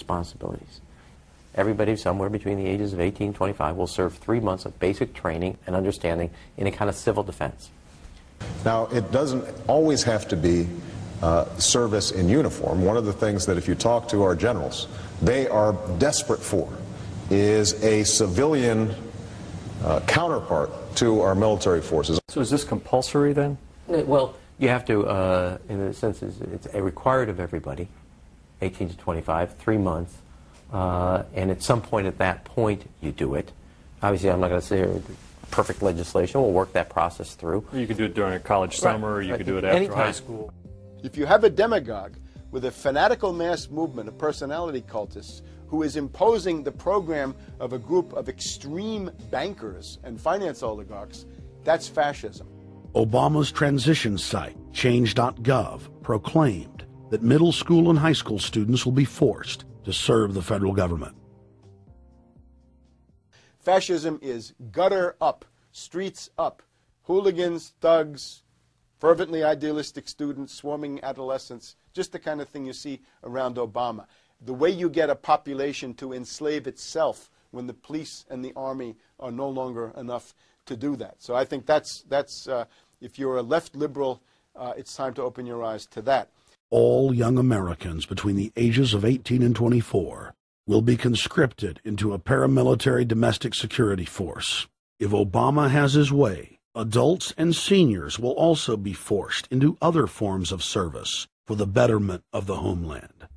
responsibilities. Everybody somewhere between the ages of 18 and 25 will serve 3 months of basic training and understanding in a kind of civil defense. Now, it doesn't always have to be service in uniform. One of the things that if you talk to our generals, they are desperate for is a civilian counterpart to our military forces. So is this compulsory then? Well, you have to, in a sense, it's required of everybody, 18 to 25, 3 months, and at some point at that point you do it. Obviously, I'm not going to say perfect legislation. We'll work that process through. Or you could do it during a college summer, or you could do it after Anytime. high school. If you have a demagogue with a fanatical mass movement of personality cultists who is imposing the program of a group of extreme bankers and finance oligarchs, that's fascism. Obama's transition site, change.gov, proclaimed that middle school and high school students will be forced to serve the federal government. Fascism is gutter up, streets up, hooligans, thugs, fervently idealistic students, swarming adolescents, just the kind of thing you see around Obama. The way you get a population to enslave itself when the police and the army are no longer enough to do that. So I think that's if you're a left liberal, it's time to open your eyes to that. All young Americans between the ages of 18 and 24 will be conscripted into a paramilitary domestic security force. If Obama has his way, adults and seniors will also be forced into other forms of service for the betterment of the homeland.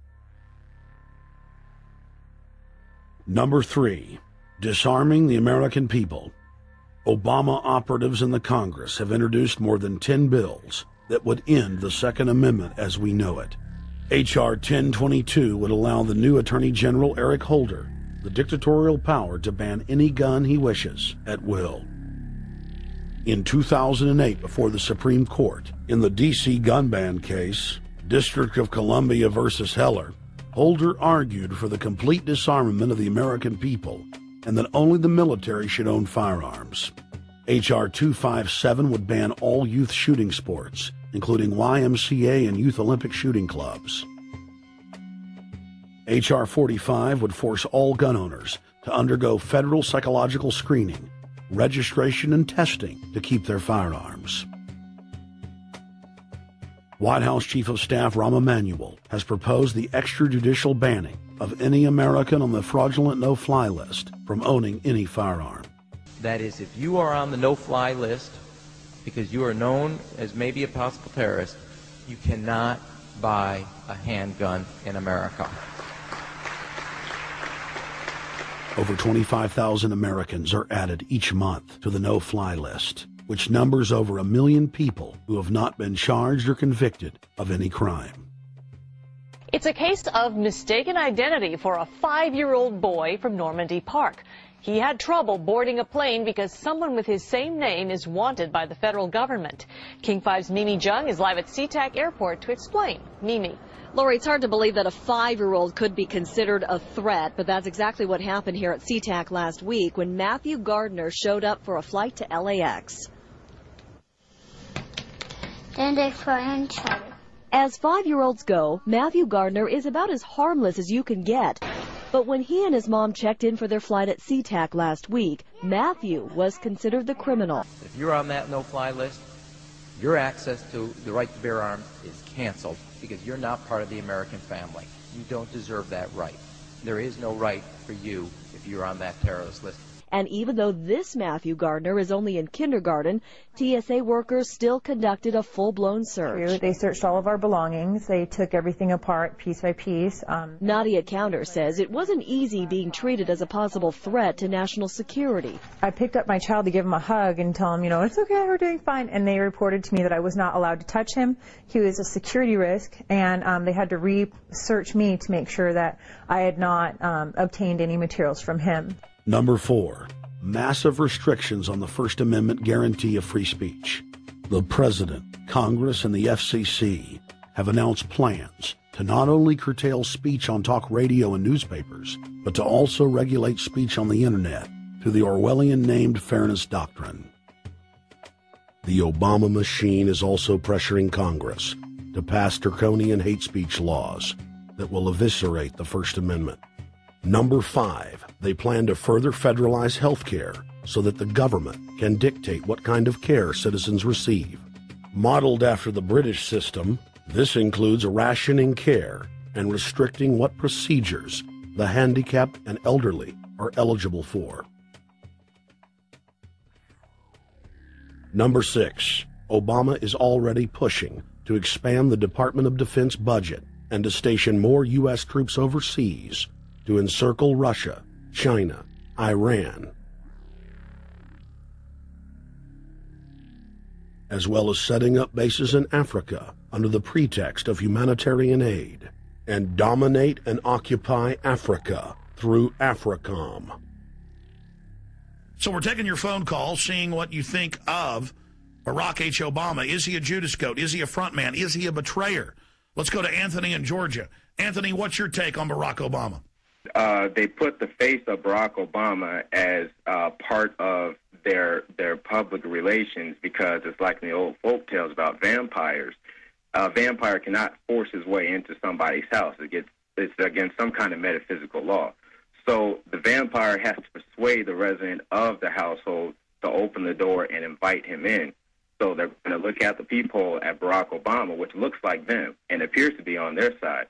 Number 3, disarming the American people. Obama operatives in the Congress have introduced more than 10 bills that would end the Second Amendment as we know it. H.R. 1022 would allow the new Attorney General Eric Holder the dictatorial power to ban any gun he wishes at will. In 2008, before the Supreme Court, in the D.C. gun ban case, District of Columbia versus Heller, Holder argued for the complete disarmament of the American people and that only the military should own firearms. H.R. 257 would ban all youth shooting sports, including YMCA and Youth Olympic shooting clubs. H.R. 45 would force all gun owners to undergo federal psychological screening, registration, and testing to keep their firearms. White House Chief of Staff Rahm Emanuel has proposed the extrajudicial banning of any American on the fraudulent no-fly list from owning any firearm. That is, if you are on the no-fly list because you are known as maybe a possible terrorist, you cannot buy a handgun in America. Over 25,000 Americans are added each month to the no-fly list, which numbers over 1 million people who have not been charged or convicted of any crime. It's a case of mistaken identity for a 5-year-old boy from Normandy Park. He had trouble boarding a plane because someone with his same name is wanted by the federal government. King 5's Mimi Jung is live at SeaTac Airport to explain. Mimi. Lori, it's hard to believe that a 5-year-old could be considered a threat, but that's exactly what happened here at SeaTac last week when Matthew Gardner showed up for a flight to LAX. As 5-year-olds go, Matthew Gardner is about as harmless as you can get. But when he and his mom checked in for their flight at SeaTac last week, Matthew was considered the criminal. If you're on that no-fly list, your access to the right to bear arms is canceled because you're not part of the American family. You don't deserve that right. There is no right for you if you're on that terrorist list. And even though this Matthew Gardner is only in kindergarten, TSA workers still conducted a full-blown search. They searched all of our belongings. They took everything apart piece by piece. Nadia Counter says it wasn't easy being treated as a possible threat to national security. I picked up my child to give him a hug and tell him, you know, it's okay, we're doing fine. And they reported to me that I was not allowed to touch him. He was a security risk, and they had to re-search me to make sure that I had not obtained any materials from him. Number 4, massive restrictions on the First Amendment guarantee of free speech. The President, Congress, and the FCC have announced plans to not only curtail speech on talk radio and newspapers, but to also regulate speech on the Internet through the Orwellian-named Fairness Doctrine. The Obama machine is also pressuring Congress to pass draconian hate speech laws. that will eviscerate the First Amendment. Number 5, they plan to further federalize health care so that the government can dictate what kind of care citizens receive. Modeled after the British system, this includes rationing care and restricting what procedures the handicapped and elderly are eligible for. Number 6, Obama is already pushing to expand the Department of Defense budget and to station more U.S. troops overseas to encircle Russia, China, Iran, as well as setting up bases in Africa under the pretext of humanitarian aid, and dominate and occupy Africa through AFRICOM. So we're taking your phone call, seeing what you think of Barack H. Obama. Is he a Judas goat? Is he a front man? Is he a betrayer? Let's go to Anthony in Georgia. Anthony, what's your take on Barack Obama? They put the face of Barack Obama as part of their public relations because it's like the old folk tales about vampires. A vampire cannot force his way into somebody's house. It's against some kind of metaphysical law. So the vampire has to persuade the resident of the household to open the door and invite him in. So they're going to look at the peephole at Barack Obama, which looks like them and appears to be on their side.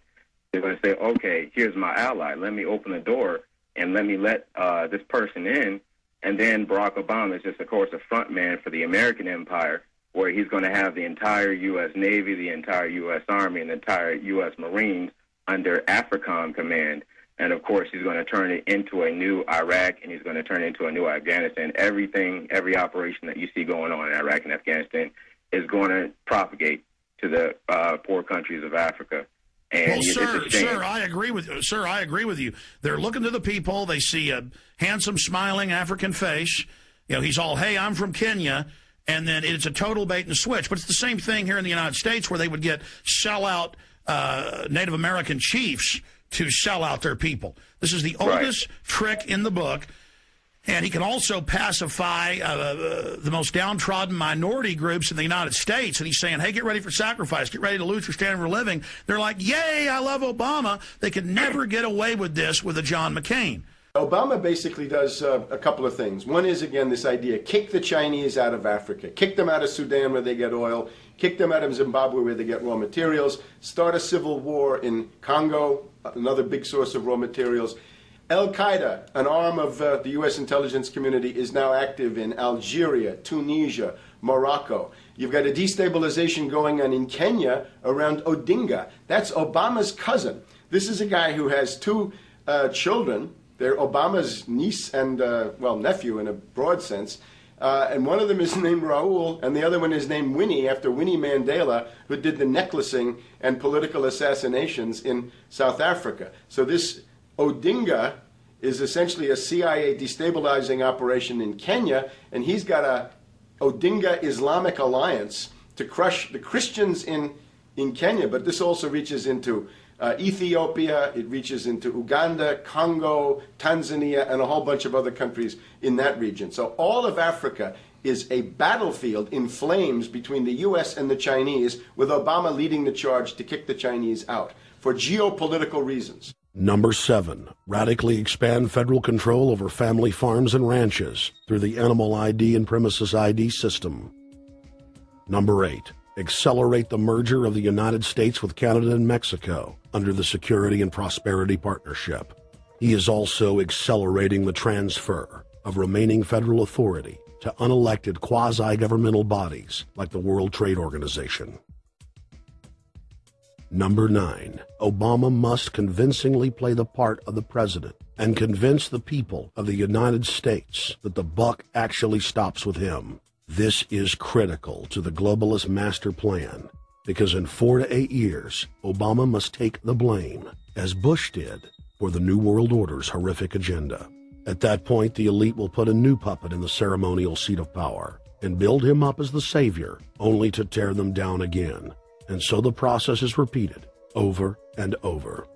They're going to say, okay, here's my ally. Let me open the door and let me let this person in. And then Barack Obama is just, of course, a front man for the American empire, where he's going to have the entire U.S. Navy, the entire U.S. Army, and the entire U.S. Marines under AFRICOM command. And, of course, he's going to turn it into a new Iraq, and he's going to turn it into a new Afghanistan. Every operation that you see going on in Iraq and Afghanistan is going to propagate to the poor countries of Africa. And well, sir, I agree with you. Sir, I agree with you. They're looking to the people. They see a handsome, smiling African face. You know, he's all, hey, I'm from Kenya. And then it's a total bait and switch. But it's the same thing here in the United States where they would get sellout Native American chiefs to sell out their people. This is the oldest trick in the book. And he can also pacify the most downtrodden minority groups in the United States. And he's saying, hey, get ready for sacrifice. Get ready to lose your standard of living. They're like, yay, I love Obama. They could never get away with this with a John McCain. Obama basically does a couple of things. One is, again, this idea, kick the Chinese out of Africa. Kick them out of Sudan where they get oil. Kick them out of Zimbabwe where they get raw materials. Start a civil war in Congo, another big source of raw materials. Al-Qaeda, an arm of the U.S. intelligence community, is now active in Algeria, Tunisia, Morocco. You've got a destabilization going on in Kenya around Odinga. That's Obama's cousin. This is a guy who has two children. They're Obama's niece and, nephew in a broad sense. And one of them is named Raul, and the other one is named Winnie, after Winnie Mandela, who did the necklacing and political assassinations in South Africa. So this Odinga is essentially a CIA destabilizing operation in Kenya, and he's got a Odinga Islamic Alliance to crush the Christians in Kenya, but this also reaches into Ethiopia, it reaches into Uganda, Congo, Tanzania, and a whole bunch of other countries in that region. So all of Africa is a battlefield in flames between the U.S. and the Chinese, with Obama leading the charge to kick the Chinese out for geopolitical reasons. Number 7, radically expand federal control over family farms and ranches through the Animal ID and Premises ID system. Number 8, accelerate the merger of the United States with Canada and Mexico under the Security and Prosperity Partnership. He is also accelerating the transfer of remaining federal authority to unelected quasi-governmental bodies like the World Trade Organization. Number 9, Obama must convincingly play the part of the president and convince the people of the United States that the buck actually stops with him. This is critical to the globalist master plan because in 4 to 8 years, Obama must take the blame, as Bush did, for the New World Order's horrific agenda. At that point, the elite will put a new puppet in the ceremonial seat of power and build him up as the savior, only to tear them down again. And so the process is repeated over and over.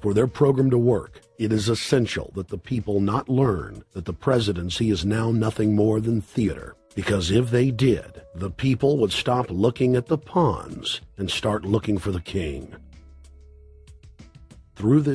For their program to work, it is essential that the people not learn that the presidency is now nothing more than theater, because if they did, the people would stop looking at the pawns and start looking for the king. Through this